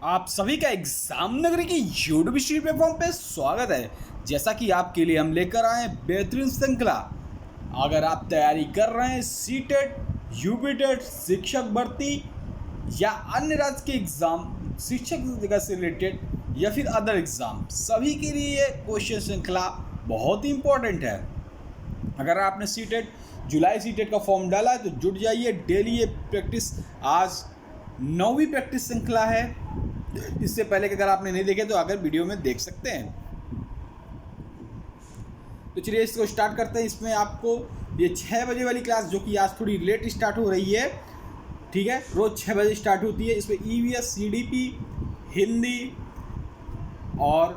आप सभी का एग्जाम नगरी की यूट्यूब स्ट्रीम प्लेटफॉर्म पे स्वागत है। जैसा कि आपके लिए हम लेकर आए हैं बेहतरीन श्रृंखला। अगर आप तैयारी कर रहे हैं सीटेट, यूपीटेट, शिक्षक भर्ती या अन्य राज्य के एग्जाम, शिक्षक जगह से रिलेटेड या फिर अदर एग्जाम, सभी के लिए ये क्वेश्चन श्रृंखला बहुत ही इंपॉर्टेंट है। अगर आपने सीटेट जुलाई सीटेट का फॉर्म डाला है तो जुट जाइए। डेली ये प्रैक्टिस आज 9वीं प्रैक्टिस श्रृंखला है। इससे पहले कि अगर आपने नहीं देखे तो अगर वीडियो में देख सकते हैं। तो चलिए इसको स्टार्ट करते हैं। इसमें आपको ये 6 बजे वाली क्लास, जो कि आज थोड़ी लेट स्टार्ट हो रही है, ठीक है, रोज़ 6 बजे स्टार्ट होती है। इसमें ईवीएस, सीडीपी, हिंदी और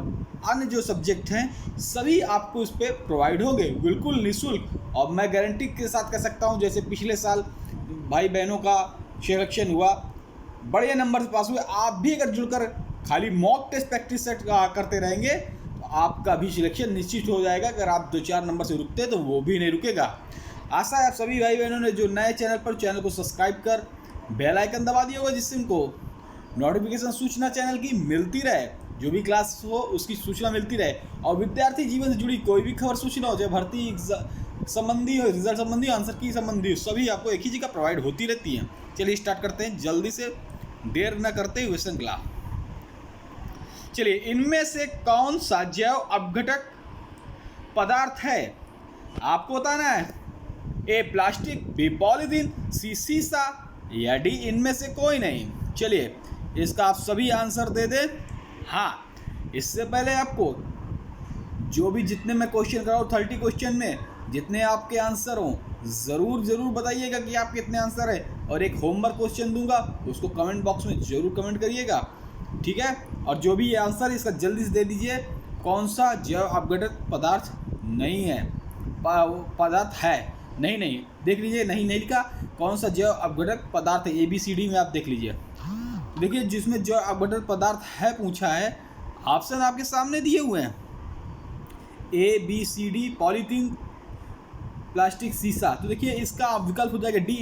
अन्य जो सब्जेक्ट हैं सभी आपको इस पर प्रोवाइड होंगे बिल्कुल निःशुल्क। और मैं गारंटी के साथ कह सकता हूँ, जैसे पिछले साल भाई बहनों का सिलेक्शन हुआ, बढ़िया नंबर से पास हुए, आप भी अगर जुड़कर खाली मॉक टेस्ट प्रैक्टिस सेट करते रहेंगे तो आपका भी सिलेक्शन निश्चित हो जाएगा। अगर आप 2-4 नंबर से रुकते हैं तो वो भी नहीं रुकेगा। आशा है आप सभी भाई बहनों ने जो नए चैनल को सब्सक्राइब कर बेल आइकन दबा दिया होगा, जिससे उनको नोटिफिकेशन सूचना चैनल की मिलती रहे, जो भी क्लास हो उसकी सूचना मिलती रहे। और विद्यार्थी जीवन से जुड़ी कोई भी खबर सूचना हो, चाहे भर्ती संबंधी हो, रिजल्ट संबंधी हो, आंसर की संबंधी हो, सभी आपको एक ही जगह प्रोवाइड होती रहती हैं। चलिए स्टार्ट करते हैं जल्दी से, देर न करते हुए श्रृंखला। चलिए, इनमें से कौन सा जैव अपघटक पदार्थ है? आपको बताना है। ए प्लास्टिक, बी पॉलीथीन, सी सीसा या डी इनमें से कोई नहीं। चलिए इसका आप सभी आंसर दे दें। हाँ, इससे पहले आपको जो भी जितने मैं क्वेश्चन कराऊँ 30 क्वेश्चन में जितने आपके आंसर हों ज़रूर बताइएगा कि आप कितने आंसर है। और एक होमवर्क क्वेश्चन दूंगा, उसको कमेंट बॉक्स में ज़रूर कमेंट करिएगा, ठीक है। और जो भी ये आंसर इसका जल्दी से दे दीजिए। कौन सा जैव अपघटक पदार्थ नहीं है, पदार्थ है, नहीं देख लीजिए, नहीं लिखा। कौन सा जैव अपघटक पदार्थ है, ABCD में आप देख लीजिए। देखिए जिसमें जैव अपघटक पदार्थ है पूछा है, ऑप्शन आपके सामने दिए हुए हैं, ABCD, पॉलीथीन, प्लास्टिक, सीसा। तो देखिए इसका विकल्प हो जाएगा डी,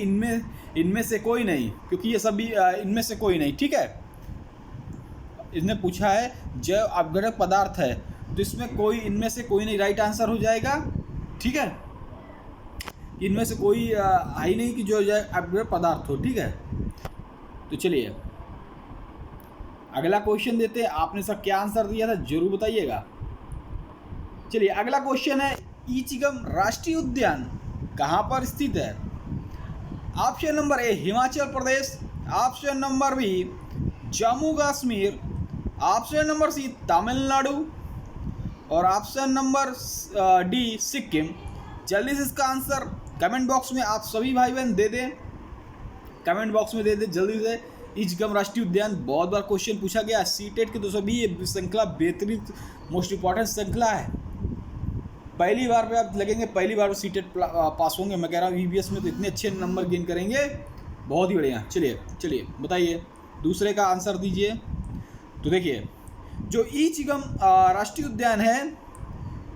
इनमें से कोई नहीं, क्योंकि ये सभी इनमें से कोई नहीं, ठीक है। इसने पूछा है जैव अपघटक पदार्थ है, तो इसमें कोई, इनमें से कोई नहीं राइट आंसर हो जाएगा, ठीक है। इनमें से कोई है ही नहीं कि जो जैव अपघटक पदार्थ हो, ठीक है। तो चलिए अगला क्वेश्चन देते हैं। आपने सब क्या आंसर दिया था जरूर बताइएगा। चलिए अगला क्वेश्चन है, ईचिगम राष्ट्रीय उद्यान कहाँ पर स्थित है? Option number A Himachal Pradesh, option number B Jammu Kashmir, option number C Tamil Nadu और ऑप्शन नंबर डी सिक्किम। जल्दी से इसका आंसर कमेंट बॉक्स में आप सभी भाई बहन दे दें, कमेंट बॉक्स में दे दें जल्दी से। ईचिगम राष्ट्रीय उद्यान बहुत बार क्वेश्चन पूछा गया सीटेट के, दोस्तों भी ये श्रृंखला बेहतरीन मोस्ट इंपॉर्टेंट श्रृंखला है। पहली बार पे आप लगेंगे, पहली बार सीटेट पास होंगे, मैं कह रहा हूँ ईवीएस में तो इतने अच्छे नंबर गेन करेंगे, बहुत ही बढ़िया। चलिए बताइए, दूसरे का आंसर दीजिए। तो देखिए जो ईचिगम राष्ट्रीय उद्यान है,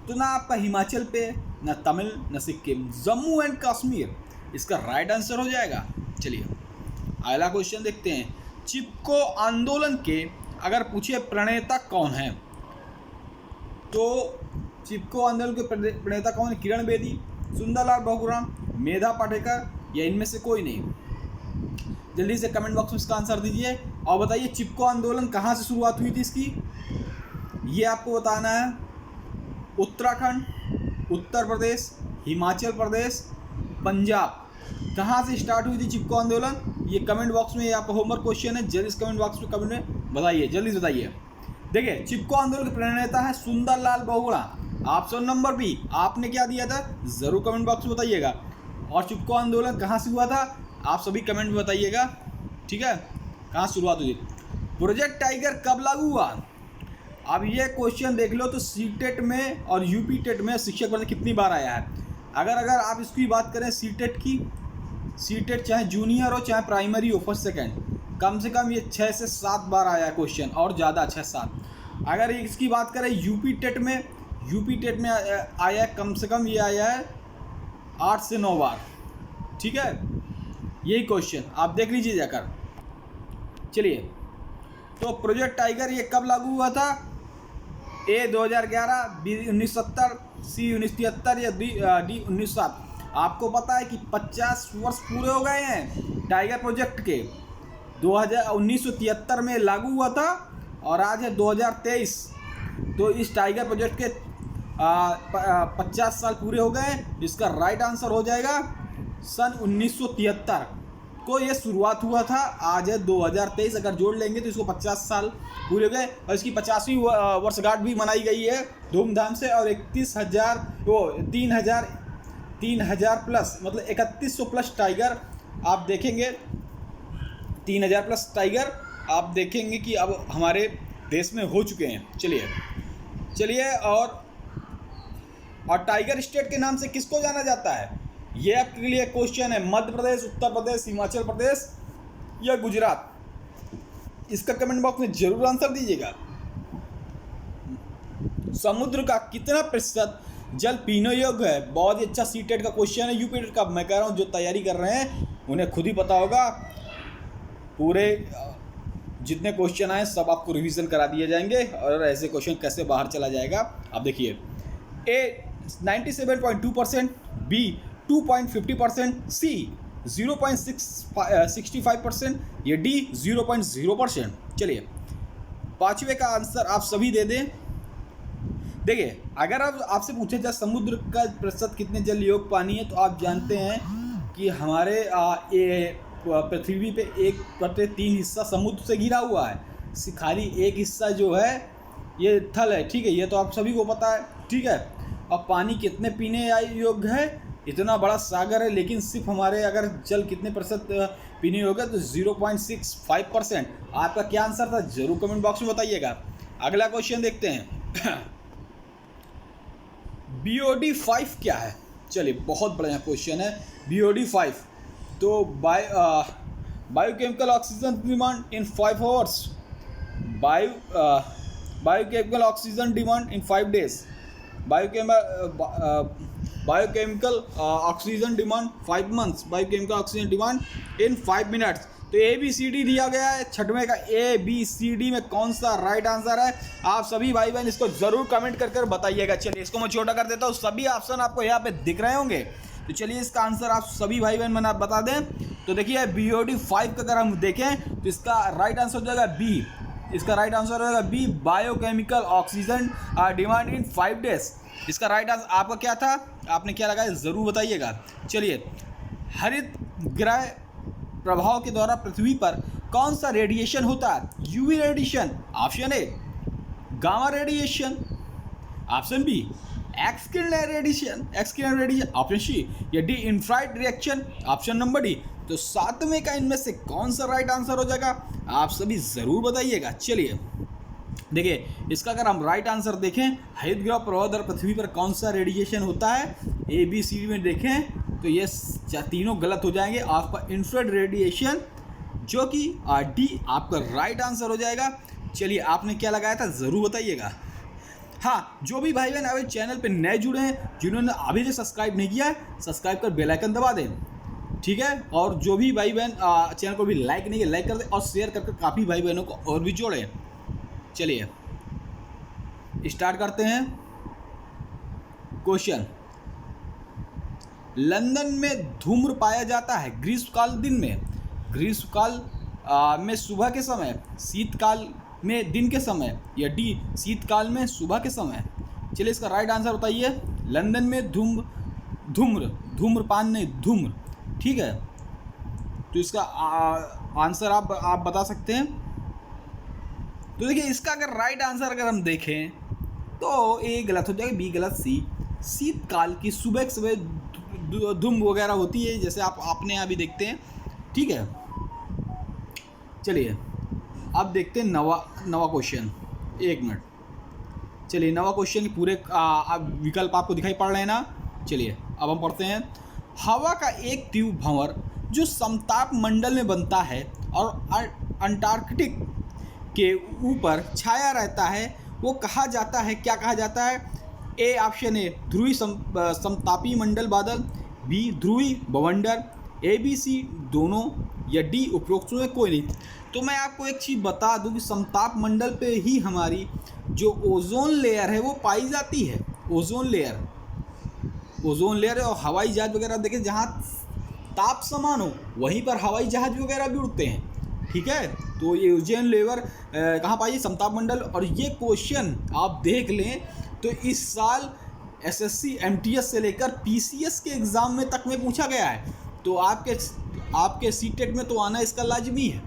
तो ना आपका हिमाचल पे, ना तमिल, ना सिक्किम, जम्मू एंड कश्मीर इसका राइट आंसर हो जाएगा। चलिए अगला क्वेश्चन देखते हैं। चिपको आंदोलन के अगर पूछे प्रणेता कौन है, तो चिपको आंदोलन के प्रणेता कौन है? किरण बेदी, सुंदरलाल बहुगुणा, मेधा पाटेकर या इनमें से कोई नहीं। जल्दी से कमेंट बॉक्स में इसका आंसर दीजिए और बताइए चिपको आंदोलन कहाँ से शुरुआत हुई थी इसकी, ये आपको बताना है। उत्तराखंड, उत्तर प्रदेश, हिमाचल प्रदेश, पंजाब, कहाँ से स्टार्ट हुई थी चिपको आंदोलन? ये कमेंट बॉक्स में, ये आपका होमवर्क क्वेश्चन है, जल्दी से कमेंट बॉक्स में कमेंट में बताइए, जल्दी से बताइए। देखिए चिपको आंदोलन के प्रणेता है Sunderlal Bahuguna. Option number B आपने क्या दिया था जरूर कमेंट बॉक्स में बताइएगा। और चिपको आंदोलन कहाँ से हुआ था आप सभी कमेंट में बताइएगा, ठीक है, कहाँ शुरुआत हुई। प्रोजेक्ट टाइगर कब लागू हुआ? अब ये क्वेश्चन देख लो तो सीटेट में और यूपीटेट में शिक्षक भर्ती कितनी बार आया है। अगर आप इसकी बात करें सीटेट की, सीटेट चाहे जूनियर हो चाहे प्राइमरी हो, फर्स्ट सेकेंड, कम से कम ये 6 से 7 बार आया है क्वेश्चन, और ज़्यादा 6-7। अगर इसकी बात करें यूपीटेट में आया है कम से कम, ये आया है 8 से 9 बार, ठीक है। यही क्वेश्चन आप देख लीजिए जाकर। चलिए तो प्रोजेक्ट टाइगर ये कब लागू हुआ था? ए 2011, बी 1970, सी 1973 या डी 1907। आपको पता है कि 50 वर्ष पूरे हो गए हैं टाइगर प्रोजेक्ट के। 1973 में लागू हुआ था और आज है 2023। तो इस टाइगर प्रोजेक्ट के 50 साल पूरे हो गए। इसका राइट आंसर हो जाएगा सन 1973 को ये शुरुआत हुआ था। आज है 2023, अगर जोड़ लेंगे तो इसको 50 साल पूरे हो गए और इसकी 50वीं वर्षगांठ भी मनाई गई है धूमधाम से। और 3,000 प्लस, मतलब 3100 प्लस टाइगर आप देखेंगे। 3,000 प्लस टाइगर आप देखेंगे कि अब हमारे देश में हो चुके हैं। चलिए और टाइगर स्टेट के नाम से किसको जाना जाता है? ये आपके लिए क्वेश्चन है। मध्य प्रदेश, उत्तर प्रदेश, हिमाचल प्रदेश या गुजरात? इसका कमेंट बॉक्स में जरूर आंसर दीजिएगा। समुद्र का कितना प्रतिशत जल पीने योग्य है? बहुत ही अच्छा सीटेट का क्वेश्चन है, यूपीटेट का। मैं कह रहा हूँ जो तैयारी कर रहे हैं उन्हें खुद ही पता होगा। पूरे जितने क्वेश्चन आए सब आपको रिवीजन करा दिए जाएंगे और ऐसे क्वेश्चन कैसे बाहर चला जाएगा आप देखिए। ए 97.2%, बी 2.50%, सी 0.65% या डी 0.0%। चलिए पांचवे का आंसर आप सभी दे दें। देखिए अगर आपसे पूछे जाए समुद्र का प्रतिशत कितने जल योग्य पानी है, तो आप जानते हैं कि हमारे पृथ्वी पे 1/3 हिस्सा समुद्र से घिरा हुआ है। खाली एक हिस्सा जो है ये थल है, ठीक है, ये तो आप सभी को पता है, ठीक है। अब पानी कितने पीने योग्य है? इतना बड़ा सागर है, लेकिन सिर्फ हमारे अगर जल कितने प्रतिशत पीने योग्य है तो 0.65%। आपका क्या आंसर था जरूर कमेंट बॉक्स में बताइएगा। अगला क्वेश्चन देखते हैं। BOD5 क्या है? चलिए बहुत बढ़िया क्वेश्चन है BOD5। तो biochemical oxygen demand in 5 hours, biochemical oxygen demand in 5 days, biochemical oxygen demand 5 months, biochemical oxygen demand in 5 minutes. तो ABCD दिया गया है। छठवें का ABCD में कौन सा राइट आंसर है? आप सभी भाई बहन इसको जरूर कमेंट कर बताइएगा। चलिए इसको मैं छोटा कर देता हूँ, सभी ऑप्शन आपको यहाँ पे दिख रहे होंगे। तो चलिए इसका आंसर आप सभी भाई बहन मैंने आप बता दें। तो देखिए BOD5 का अगर हम देखें तो इसका राइट आंसर हो जाएगा बी। इसका राइट आंसर हो जाएगा B, biochemical oxygen demand in 5 days. इसका राइट आंसर आपका क्या था? आपने क्या लगाया ज़रूर बताइएगा। चलिए हरित गृह प्रभाव के द्वारा पृथ्वी पर कौन सा रेडिएशन होता है? UV radiation, option A, gamma radiation, option B, X किरण रेडिएशन, ऑप्शन सी, या D infrared reaction, option number D. तो 7वें का इनमें से कौन सा राइट आंसर हो जाएगा? आप सभी ज़रूर बताइएगा। चलिए देखिए इसका अगर हम राइट आंसर देखें, हरित गृह प्रभाव द्वारा पृथ्वी पर कौन सा रेडिएशन होता है, ABCD में देखें तो ये तीनों गलत हो जाएंगे। आपका इंफ्रारेड रेडिएशन जो कि डी आपका राइट आंसर हो जाएगा। चलिए आपने क्या लगाया था ज़रूर बताइएगा। हाँ, जो भी भाई बहन अभी चैनल पे नए जुड़े हैं, जिन्होंने अभी तक सब्सक्राइब नहीं किया है, सब्सक्राइब कर बेल आइकन दबा दें, ठीक है। और जो भी भाई बहन चैनल को भी लाइक नहीं किया, लाइक कर दें और शेयर करके काफ़ी भाई बहनों को और भी जोड़ें। चलिए स्टार्ट करते हैं क्वेश्चन। लंदन में धूम्र पाया जाता है ग्रीष्मकाल दिन में, ग्रीष्मकाल में सुबह के समय, शीतकाल में दिन के समय, या डी शीतकाल में सुबह के समय। चलिए इसका राइट आंसर बताइए। लंदन में धूम्रपान नहीं, धूम्र, ठीक है। तो इसका आंसर आप बता सकते हैं। तो देखिए इसका अगर राइट आंसर अगर हम देखें तो ए गलत हो जाएगा, बी गलत, सी शीतकाल की सुबह सुबह धूम वगैरह होती है, जैसे आपने अभी देखते हैं, ठीक है। चलिए अब देखते हैं नवा क्वेश्चन। 1 मिनट। चलिए नवा क्वेश्चन पूरे विकल्प आपको दिखाई पड़ रहे हैं ना। चलिए अब हम पढ़ते हैं। हवा का एक तीव्र भंवर जो समताप मंडल में बनता है और अंटार्कटिक के ऊपर छाया रहता है, वो कहा जाता है, क्या कहा जाता है? ए ऑप्शन ए ध्रुवी समतापी मंडल बादल, बी ध्रुवी बवंडर, ABC दोनों, या डी उपरोक्त में कोई नहीं। तो मैं आपको एक चीज़ बता दूं कि समताप मंडल पे ही हमारी जो ओजोन लेयर है वो पाई जाती है। ओजोन लेयर और हवाई जहाज वगैरह देखें, जहाँ ताप समान हो वहीं पर हवाई जहाज वगैरह भी उड़ते हैं, ठीक है। तो ये ओजोन लेयर कहाँ पाई? समताप मंडल। और ये क्वेश्चन आप देख लें तो इस साल एसएससी एमटीएस से लेकर पीसीएस के एग्ज़ाम में तक में पूछा गया है। तो आपके सीटेट में तो आना इसका लाजमी है।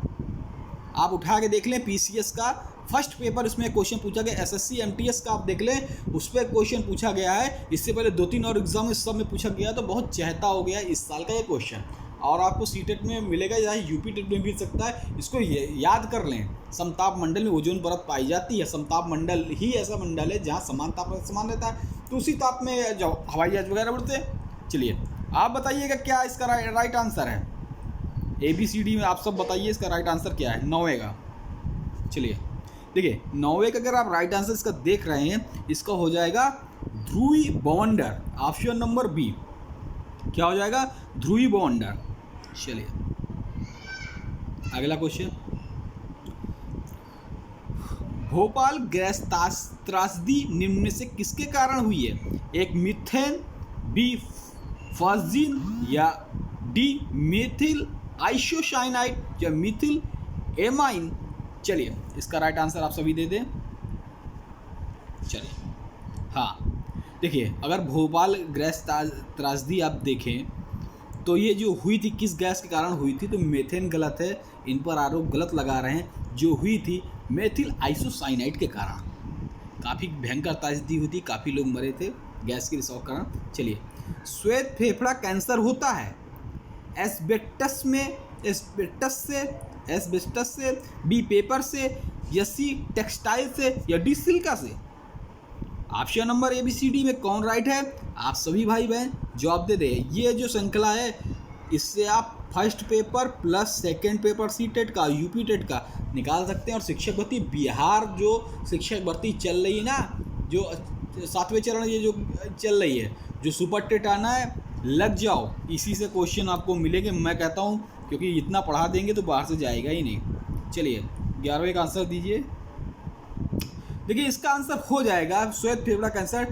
आप उठा के देख लें, पीसीएस का फर्स्ट पेपर इसमें क्वेश्चन पूछा गया, एसएससी एमटीएस का आप देख लें उस पर क्वेश्चन पूछा गया है। इससे पहले 2-3 और एग्जाम इस सब में पूछा गया, तो बहुत चहता हो गया इस साल का ये क्वेश्चन। और आपको सीटेट में मिलेगा या यूपी टेट में मिल सकता है, इसको याद कर लें। समताप मंडल में ओजोन परत पाई जाती है। समताप मंडल ही ऐसा मंडल है जहाँ समान ताप समान रहता है, तो उसी ताप में जो हवाई जहाज वगैरह उड़ते हैं। चलिए आप बताइएगा क्या इसका राइट आंसर है। ABCD में आप सब बताइए इसका राइट आंसर क्या है। 9वें का, चलिए देखिए 9वें का अगर आप राइट आंसर इसका देख रहे हैं, इसका हो जाएगा ध्रुवी बवंडर, ऑप्शन नंबर बी। क्या हो जाएगा? ध्रुवी बवंडर। चलिए अगला क्वेश्चन, भोपाल गैस त्रासदी निम्न में से किसके कारण हुई है? एक मीथेन, बी फास्जिन या डी मेथिल आइसोसाइनाइड या मिथिल एमाइन। चलिए इसका राइट आंसर आप सभी दे दें। चलिए हाँ देखिए, अगर भोपाल गैस त्रासदी आप देखें तो ये जो हुई थी किस गैस के कारण हुई थी? तो मेथेन गलत है, इन पर आरोप गलत लगा रहे हैं। जो हुई थी मेथिल आइसोसाइनाइड के कारण। काफ़ी भयंकर त्रासदी हुई थी, काफ़ी लोग मरे थे गैस के रिसाव कारण। चलिए, श्वेत फेफड़ा कैंसर होता है एस्बेस्टस से, बी पेपर से, या सी टेक्सटाइल से, या डी सिल्का से। ऑप्शन नंबर ABCD में कौन राइट है? आप सभी भाई बहन जवाब दे दें। ये जो श्रृंखला है इससे आप first paper plus second paper CTET का, यूपी टेट का निकाल सकते हैं। और शिक्षक भर्ती बिहार जो शिक्षक भर्ती चल रही है ना, जो 7वें चरण ये जो चल रही है, जो सुपर टेट आना है, लग जाओ, इसी से क्वेश्चन आपको मिलेंगे मैं कहता हूँ, क्योंकि इतना पढ़ा देंगे तो बाहर से जाएगा ही नहीं। चलिए 11वें का आंसर दीजिए। देखिए इसका आंसर हो जाएगा श्वेत फेफड़ा कैंसर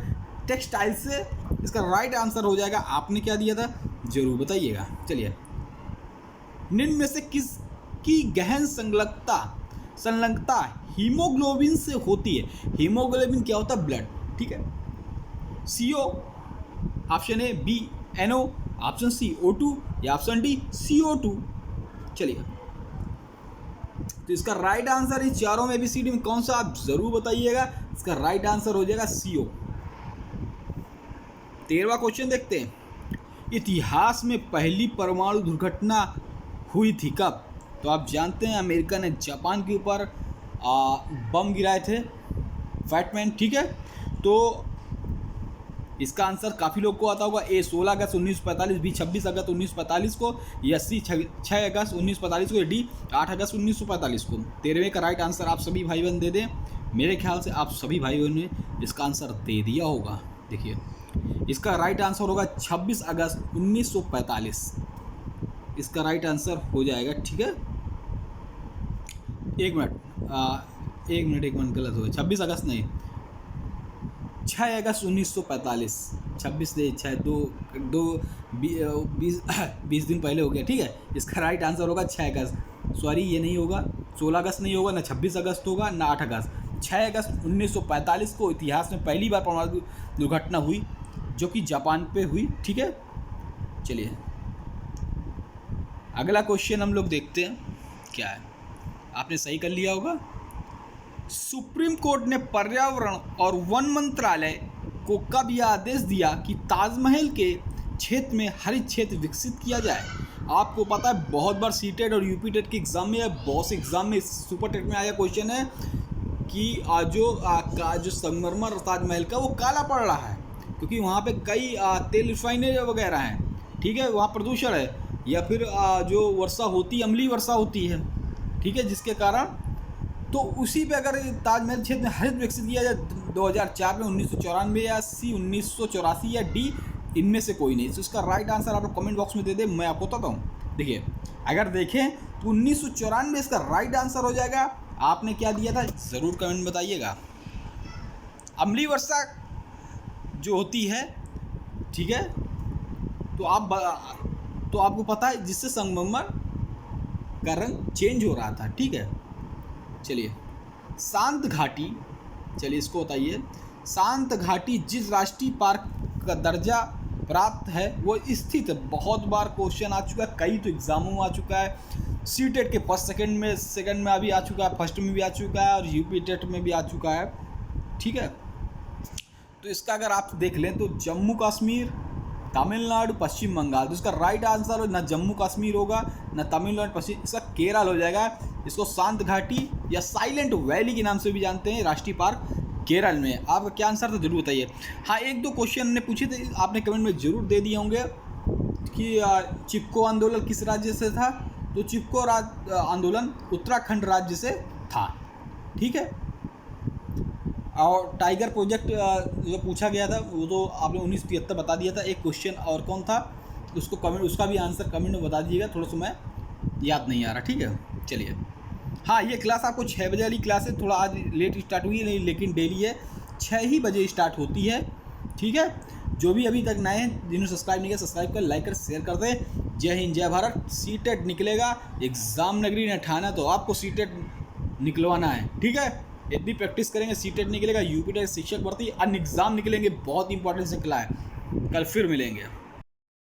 टेक्सटाइल से। इसका राइट आंसर हो जाएगा। आपने क्या दिया था जरूर बताइएगा। चलिए, निम्न में से किसकी गहन संलग्नता हीमोग्लोबिन से होती है? हीमोग्लोबिन क्या होता है? ब्लड, ठीक है। CO option A, B NO, option C O2 या ऑप्शन डी CO2। चलिए, तो इसका राइट आंसर इस चारों में ABCD में कौन सा आप जरूर बताइएगा। इसका राइट आंसर हो जाएगा CO। 13वां क्वेश्चन देखते हैं, इतिहास में पहली परमाणु दुर्घटना हुई थी कब? तो आप जानते हैं अमेरिका ने जापान के ऊपर बम गिराए थे, फैटमैन, ठीक है। तो इसका आंसर काफ़ी लोग को आता होगा। ए 16 अगस्त 1945, बी 26 अगस्त 1945 को, या सी 6 अगस्त 1945 को, या डी 8 अगस्त 1945 को। 13वें का राइट आंसर आप सभी भाई बहन दे दें। मेरे ख्याल से आप सभी भाई बहन ने इसका आंसर दे दिया होगा। देखिए इसका राइट आंसर होगा 26 अगस्त 1945। इसका राइट आंसर हो जाएगा, ठीक है। एक मिनट गलत हो गया। 26 अगस्त नहीं, 6 अगस्त 1945। 26 से 6 20 दिन पहले हो गया, ठीक है। इसका राइट आंसर होगा 6 अगस्त। सॉरी, ये नहीं होगा, 16 अगस्त नहीं होगा, ना 26 अगस्त होगा, ना 8 अगस्त। 6 अगस्त 1945 को इतिहास में पहली बार परमाणु दुर्घटना हुई, जो कि जापान पे हुई, ठीक है। चलिए अगला क्वेश्चन हम लोग देखते हैं क्या है। आपने सही कर लिया होगा। सुप्रीम कोर्ट ने पर्यावरण और वन मंत्रालय को कब यह आदेश दिया कि ताजमहल के क्षेत्र में हरित क्षेत्र विकसित किया जाए? आपको पता है बहुत बार सीटेट और यूपी टेट के एग्जाम में या बॉस एग्जाम में, सुपर टेट में आया क्वेश्चन है कि जो संगमरमर ताजमहल का वो काला पड़ रहा है, क्योंकि वहाँ पे कई तेल रिफाइनरी वगैरह हैं, ठीक है। वहाँ प्रदूषण है, या फिर जो वर्षा होती, अम्लीय वर्षा होती है, ठीक है, जिसके कारण, तो उसी पे अगर ताजमहल क्षेत्र में हरित विकसित किया जाए 2004 में, 1994 या सी 1984 या डी इनमें से कोई नहीं। तो इसका राइट आंसर आप लोग कमेंट बॉक्स में दे दें, मैं आपको बताता हूँ। देखिए अगर देखें तो 1994 इसका राइट आंसर हो जाएगा। आपने क्या दिया था ज़रूर कमेंट में बताइएगा। अम्लीय वर्षा जो होती है, ठीक है, तो आपको पता है जिससे संगमरमर का रंग चेंज हो रहा था, ठीक है। चलिए शांत घाटी, चलिए इसको बताइए। शांत घाटी जिस राष्ट्रीय पार्क का दर्जा प्राप्त है वो स्थित है। बहुत बार क्वेश्चन आ चुका है, कई तो एग्जामों में आ चुका है, सीटेट के फर्स्ट सेकंड में अभी आ चुका है, फर्स्ट में भी आ चुका है और यूपी टेट में भी आ चुका है, ठीक है। तो इसका अगर आप देख लें तो जम्मू कश्मीर, तमिलनाडु, पश्चिम बंगाल, तो इसका राइट आंसर हो ना जम्मू कश्मीर होगा ना तमिलनाडु पश्चिम, इसका केरल हो जाएगा। इसको शांत घाटी या साइलेंट वैली के नाम से भी जानते हैं, राष्ट्रीय पार्क केरल में। आपका क्या आंसर था जरूर बताइए। हाँ, एक दो क्वेश्चन हमने पूछे थे, आपने कमेंट में जरूर दे दिए होंगे कि चिपको आंदोलन किस राज्य से था, तो चिपको आंदोलन उत्तराखंड राज्य से था, ठीक है। और टाइगर प्रोजेक्ट जो पूछा गया था वो तो आपने 1973 बता दिया था। एक क्वेश्चन और कौन था उसको कमेंट, उसका भी आंसर कमेंट में बता दीजिएगा, थोड़ा सा मैं याद नहीं आ रहा, ठीक है। चलिए हाँ, ये क्लास आपको 6 बजे वाली क्लास है, थोड़ा आज लेट स्टार्ट हुई नहीं, लेकिन डेली है 6 ही बजे स्टार्ट होती है, ठीक है। जो भी अभी तक नए हैं जिन्होंने सब्सक्राइब नहीं किया सब्सक्राइब कर, लाइक कर, शेयर कर दें। जय हिंद जय भारत। सीटेट निकलेगा, एग्ज़ाम नगरी ने ठाना तो आपको सीटेट निकलवाना है, ठीक है। यदि प्रैक्टिस करेंगे सीटेट निकलेगा, यूपी टेट शिक्षक भर्ती, अन्य एग्ज़ाम निकलेंगे, बहुत इंपॉर्टेंट निकला है। कल फिर मिलेंगे।